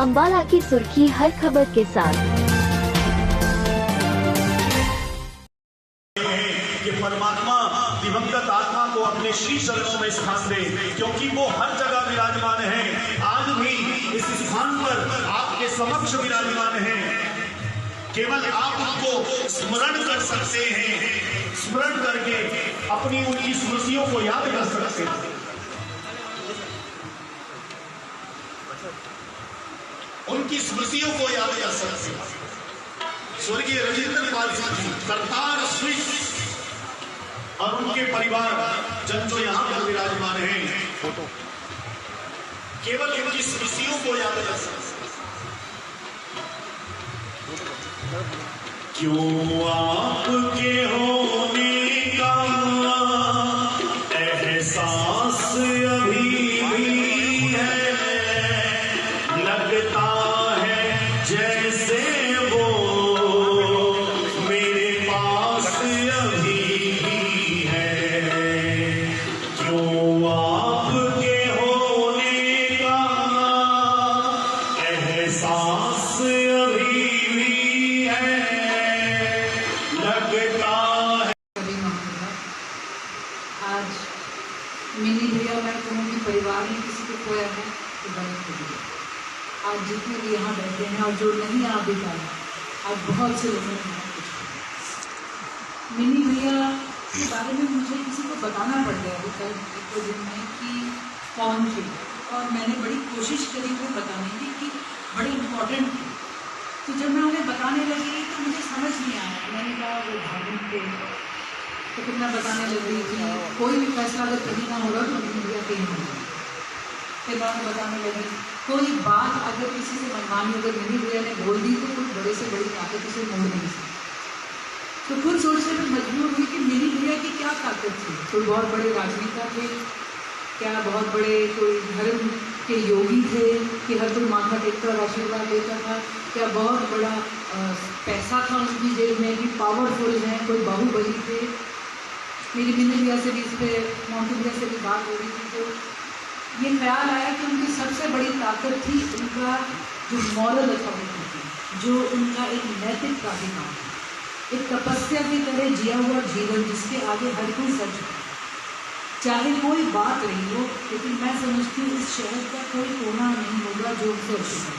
अंबाला की सुर्खी हर खबर के साथ। कि परमात्मा दिवंगत आत्मा को अपने श्री चरणों में स्थान दे, क्योंकि वो हर जगह विराजमान है। आज भी इस स्थान पर आपके समक्ष विराजमान है। केवल आप उनको स्मरण कर सकते हैं, स्मरण करके अपनी उनकी स्मृतियों को याद कर सकते हैं। उनकी स्मृतियों को याद कर सकते हैं। स्वर्गीय राजेंद्र पाल जी, करतार स्विच और उनके परिवार जन जो यहाँ पर विराजमान हैं, केवल उनकी स्मृतियों को याद कर सकते हैं। क्यों आपके होने का एहसास अभी भी है, लगता है जैसे वो मेरे पास अभी भी है। क्यों आपके होने का एहसास अभी भी है, लगता है। आज मिनी भैया, मैं कहूँगी परिवार में किसी को खोया है तो बड़े खुद है। आज जितने भी यहाँ बैठे हैं और जो नहीं आ भी पाए, आज बहुत से लोगों ने बहुत कुछ किया। मिनी भैया के बारे में मुझे किसी को बताना पड़ गया अभी कल एक दो दिन में कि कौन थे, और मैंने बड़ी कोशिश करी वो बताने की कि बड़े इम्पोर्टेंट थे। तो जब मैं उन्हें बताने लगी तो मुझे समझ नहीं आया। मैंने कहा वो धार्मिक थे, तो फिर मैं बताने लग रही थी कोई भी फैसला अगर कहीं ना हो रहा तो मिनी भैया कहीं हो गया। फिर मैं उन्हें बताने लगी कोई बात अगर किसी से मनमानी अगर मिनी भैया ने बोल दी तो कोई बड़े से बड़ी ताकत उसे मोड़ नहीं सकती। तो खुद सोचने पर मजबूर हुई कि मिनी भैया की क्या ताकत थी। कोई बहुत बड़े राजनेता थे क्या, बहुत बड़े कोई धर्म के योगी थे कि हर कोई माथा टेककर और आशीर्वाद देता था, क्या बहुत बड़ा पैसा था उनकी जेब में कि पावरफुल हैं, कोई बाहुबली थे। मेरी मिनी भैया से भी इस पर मोंटी भैया से भी बात हो रही थी, तो ये ख्याल आया कि उनकी सबसे बड़ी ताकत थी उनका जो मॉरल अथॉरिटी थी, जो उनका एक नैतिक प्राधिकार था, एक तपस्या की तरह जिया हुआ जीवन जिसके आगे हर कोई सच है, चाहे कोई बात रही हो। लेकिन मैं समझती हूँ इस शहर का कोई कोना नहीं होगा जो उनसे अच्छी है।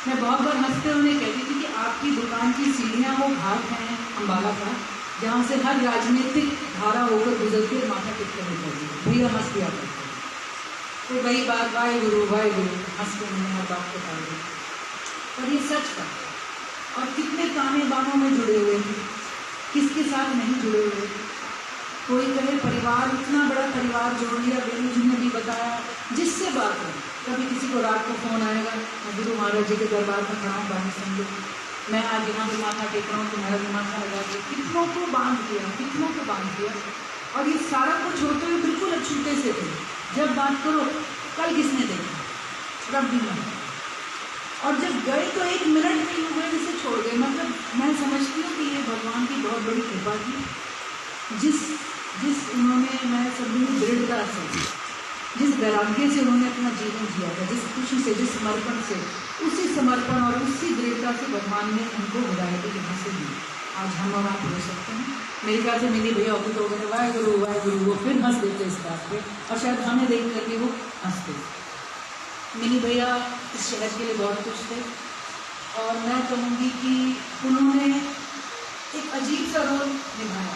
मैं बहुत बार हंसते हुए कहती थी कि आपकी दुकान की सीढ़ियाँ वो घाट हैं अम्बाला का, जहाँ से हर राजनीतिक धारा होकर गुजरते माथा टिककर निकलती है। भैया हंस दिया करते तो वही बात वाहे गुरु हंस के मैंने हर बात बता दी, और ये सच था। और कितने ताने बानों में जुड़े हुए थे, किसके साथ नहीं जुड़े हुए थे। कोई कहे परिवार, इतना बड़ा परिवार जोड़ लिया। बेनू जी ने भी बताया, जिससे बात है कभी किसी को रात को फ़ोन आएगा, मैं गुरु महाराज जी के दरबार में खड़ा हूँ, बानी समझो, मैं आज यहाँ भी माथा टेक रहा हूँ, तुम्हारा भी माथा लगा दिया। कितनों को बांध दिया, कितनों को बांध दिया। और ये सारा कुछ होते हुए बिल्कुल अछूते से थे। जब बात करो कल किसने देखा, रब भी नहीं। और जब गए तो एक मिनट नहीं हुए जिसे छोड़ गए। मतलब मैं समझती हूँ कि ये भगवान की बहुत बड़ी कृपा थी, जिस उन्होंने, मैं समझूँ दृढ़ता से, जिस वैराग्य से उन्होंने अपना जीवन जिया था, जिस खुशी से, जिस समर्पण से, उसी समर्पण और उसी दृढ़ता से भगवान ने उनको हिदायत के हासिल दी। आज हम और आप हो सकते हैं। मेरे ख्याल से मिनी भैया होते तो वगैरह वाहे गुरु वो फिर हंस देते इस बात पे, और शायद हमें देख करके वो हंसते। मिनी भैया इस शहर के लिए बहुत कुछ थे, और मैं कहूँगी कि उन्होंने एक अजीब सा रोल निभाया।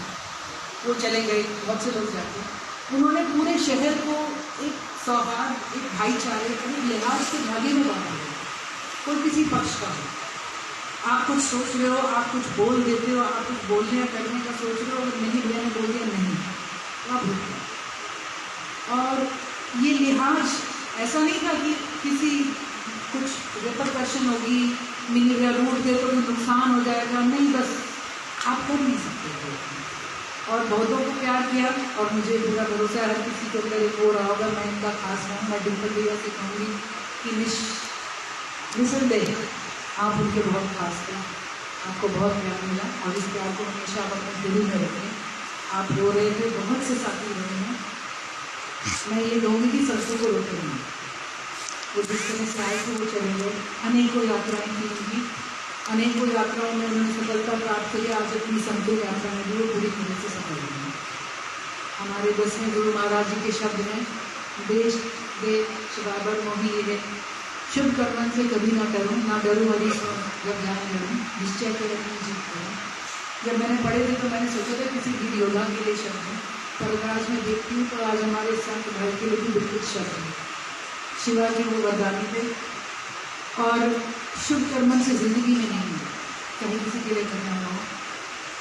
वो चले गए, बहुत से लोग जाते, उन्होंने पूरे शहर को एक सौहार्द, एक भाईचारे, एक लिहाज के धागे में बांधा। कोई किसी पक्ष का हो, आप कुछ सोच रहे हो, आप कुछ बोल देते हो, आप कुछ बोलने या करने का सोच रहे हो, अगर मिनी भैया ने बोल दिया नहीं तो आप रुक। और ये लिहाज ऐसा नहीं था कि किसी कुछ रिपरकशन होगी, मिनी भैया रूठ गए तो नुकसान हो जाएगा, नहीं, बस आप कर नहीं सकते थे। और बहुतों को प्यार किया, और मुझे पूरा भरोसा है किसी को अगर एक हो रहा होगा, मैं इनका खास हूँ। मैं डिम्पल भैया से कहूँगी कि निसंदेह आप उनके बहुत खास थे, आपको बहुत प्यार मिला, और इस प्यार को हमेशा आप अपने दिल में रखें। आप रो रहे थे, बहुत से साथी रोए हैं, मैं ये कहूँगी कि सबसे को रोके नहीं। वो जिस तरह से आए थे वो चले गए। अनेकों यात्राएं की उनकी, अनेकों यात्राओं में उन्होंने सफलता प्राप्त करी। आज अपनी संतो यात्रा में भी वो पूरी तरह से सफल हुए। हमारे 10वें गुरु महाराज जी के शब्द हैं, देश देव शिवाबर मोही है, शुभ कर्मन से कभी ना डरूं, ना डरूं हरि सो जब जाए लड़ूं, निश्चय के रखूं जीत करूं। जब मैंने पढ़े थे तो मैंने सोचा था किसी वीर योद्धा के लिए शब्द है, पर अगर आज मैं देखती हूँ तो आज हमारे संत भाई के लिए भी बिल्कुल शब्द है। शिवाजी वो वरदानी थे और शुभ कर्मन से जिंदगी में नहीं है, कभी किसी के लिए करना हो,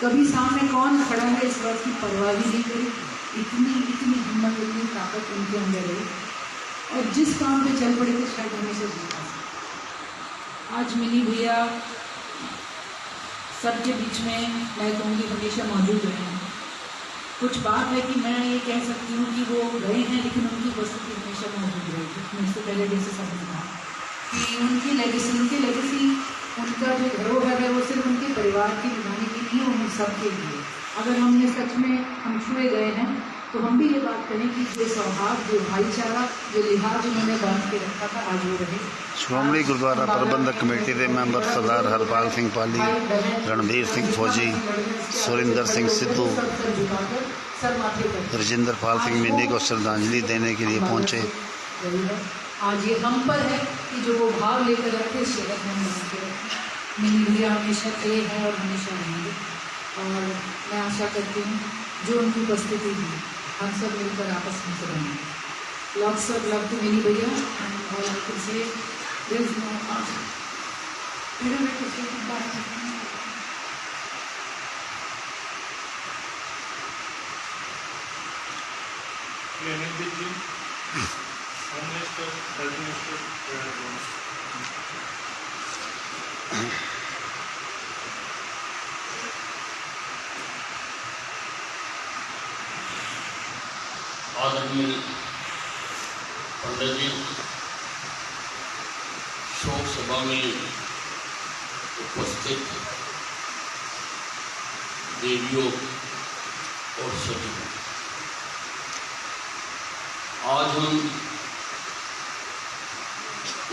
कभी सामने कौन खड़ा है इस बात की परवाह भी नहीं करी। इतनी हिम्मत, इतनी ताकत उनके अंदर है और जिस काम पे चल पड़े थे शायद हमेशा जीता। आज मिनी भैया सबके बीच में मैं कहूँगी हमेशा मौजूद रहे हैं। कुछ बात है कि मैं ये कह सकती हूँ कि वो गए हैं लेकिन उनकी उपस्थिति हमेशा मौजूद रहेगी। मैं इससे पहले जैसे समझ कहा कि उनकी लेगेसी उनका जो धरोहर है वो सिर्फ उनके परिवार की निभाने की नहीं, वो हम सबके लिए। अगर हमने सच में हम छुए गए हैं तो हम भी ये बात करें कि जो सौहार्द, जो भाईचारा, जो लिहाज उन्होंने बांध के रखा था आज वो रहे। श्रोमणी गुरुद्वारा प्रबंधक कमेटी के मैंबर सरदार हरपाल सिंह पाली, रणबीर सिंह फौजी, सुरिंदर सिंह सिद्धू, रजिंदर पाल सिंह मिन्नी को श्रद्धांजलि देने के लिए पहुंचे। आज ये हम पर है कि जो वो भाव लेकर रखे इस जगत में हम मिनी भैया हमेशा थे हैं और हमेशा रहेंगे। और मैं आशा करती हूँ जो उनकी उपस्थिति थी हम सब मिलकर आपस में से रहेंगे। Lots of love to Mini भैया और से आदरणीय पंडित जी, शोक सभा में उपस्थित देवियों और सज्जनों, आज हम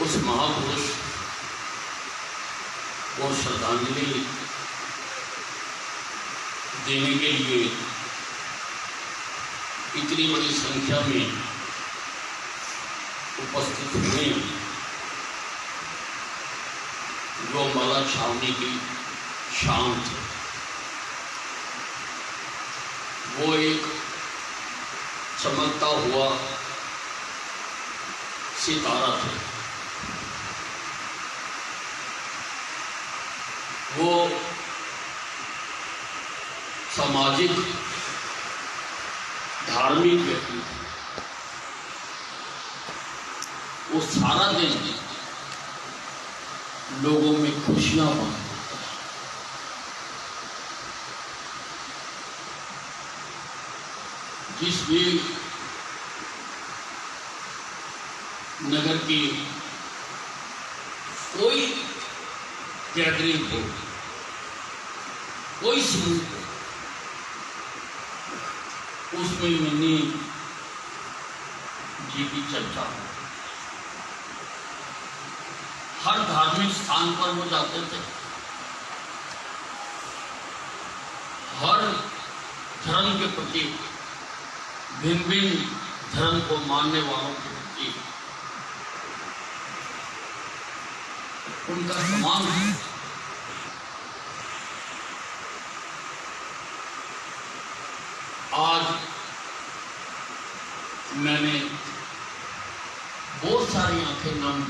उस महापुरुष को श्रद्धांजलि देने के लिए इतनी बड़ी संख्या में उपस्थित हुए, जो माला छावनी की शान थी। वो एक चमकता हुआ सितारा थे। वो सामाजिक धार्मिक व्यक्ति, वो सारा दिन लोगों में खुशियां बांटता था। जिस भी नगर की कोई गैदरिंग हो, कोई समूह हो, उसमें मिन्नी जी की चर्चा हो। हर धार्मिक स्थान पर वो जाते थे, हर धर्म के प्रति, भिन्न भिन्न धर्म को मानने वालों के प्रति उनका सम्मान है। आज मैंने बहुत सारी आंखें नम,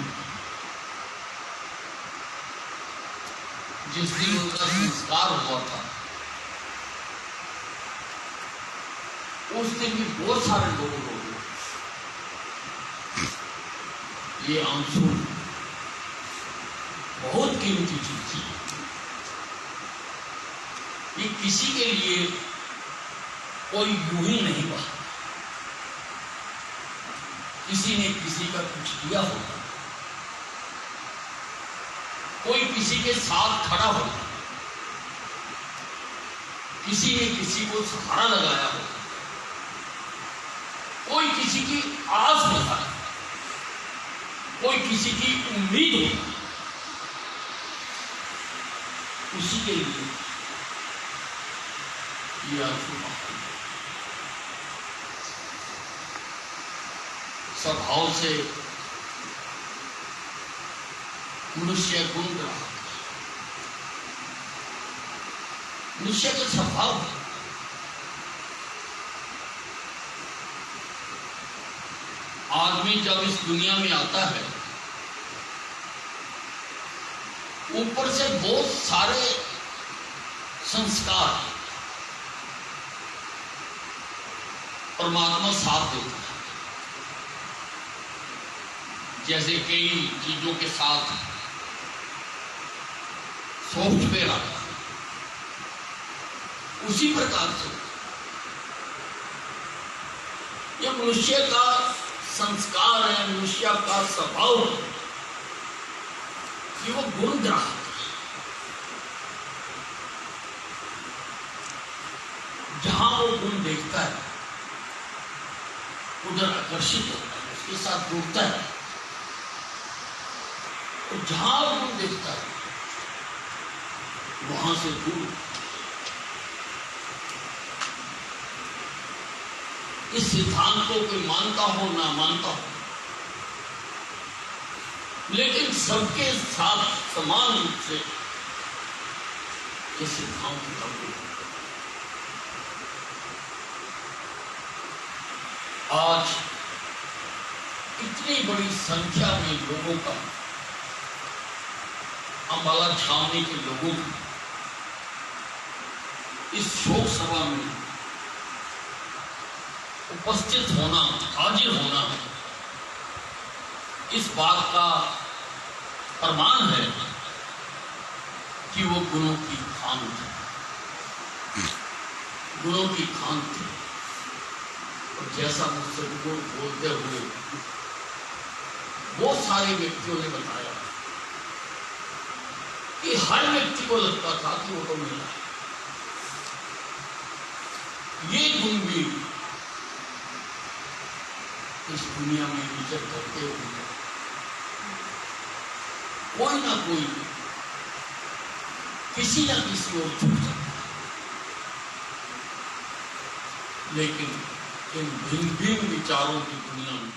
जिस दिन उनका संस्कार हुआ था उस दिन भी बहुत सारे लोग रोए। ये आंसू बहुत कीमती चीज है। ये किसी के लिए कोई यूं ही नहीं बहा, किसी ने किसी का कुछ किया होगा, कोई किसी के साथ खड़ा होगा, किसी ने किसी को सहारा लगाया होगा, कोई किसी की आस लगाया, कोई किसी की उम्मीद हो, उसी के लिए ये आंसू स्वभाव से मनुष्य गुण रहा, मनुष्य का स्वभाव है। आदमी जब इस दुनिया में आता है, ऊपर से बहुत सारे संस्कार परमात्मा साथ देता है। जैसे कई चीजों के साथ सॉफ्टवेयर आता है, उसी प्रकार से यह मनुष्य का संस्कार है, मनुष्य का स्वभाव है कि वो गुण ग्राहक है। जहां वो गुण देखता है उधर आकर्षित होता है, उसके साथ जुड़ता है, और जहां वो गुण देखता है वहां से दूर। इस सिद्धांत को कोई मानता हो ना मानता हो, लेकिन सबके साथ समान रूप से ये सिद्धांत लागू है। आज इतनी बड़ी संख्या में लोगों का, अम्बाला छावनी के लोगों का इस शोक सभा में उपस्थित होना, हाजिर होना, इस बात का प्रमाण है कि वो गुणों की खान थे, गुणों की खान थे। और जैसा मुझसे गुण बोलते हुए बहुत सारे व्यक्तियों ने बताया कि हर व्यक्ति को लगता था कि वो तो मिला है। ये गुण भी इस दुनिया में विचर करते हुए कोई ना कोई किसी न किसी ओर झुक सकता है, लेकिन इन भिन्न भिन्न विचारों की दुनिया में